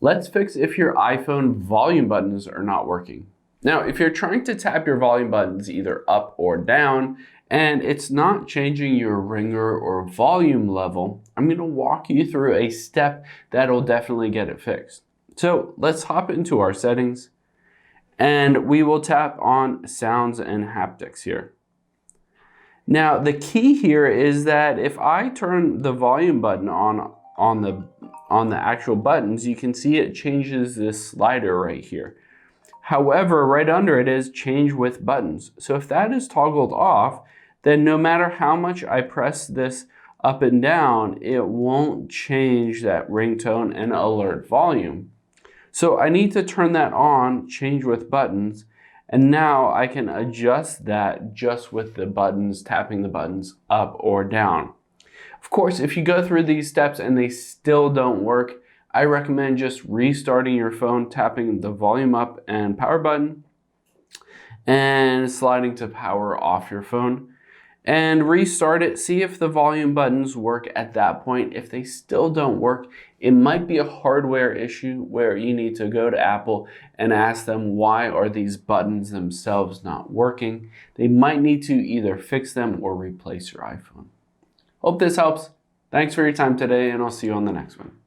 Let's fix if your iPhone volume buttons are not working. Now, if you're trying to tap your volume buttons either up or down, and it's not changing your ringer or volume level, I'm going to walk you through a step that'll definitely get it fixed. So let's hop into our settings, and we will tap on sounds and haptics here. Now, the key here is that if I turn the volume button on the actual buttons, you can see it changes this slider right here. However, right under it is change with buttons. So if that is toggled off, then no matter how much I press this up and down, it won't change that ringtone and alert volume. So I need to turn that on, change with buttons, and now I can adjust that just with the buttons, tapping the buttons up or down. Of course, if you go through these steps and they still don't work, I recommend just restarting your phone, tapping the volume up and power button, and sliding to power off your phone. And restart it, see if the volume buttons work at that point. If they still don't work, it might be a hardware issue where you need to go to Apple and ask them why are these buttons themselves not working. They might need to either fix them or replace your iPhone. Hope this helps. Thanks for your time today, and I'll see you on the next one.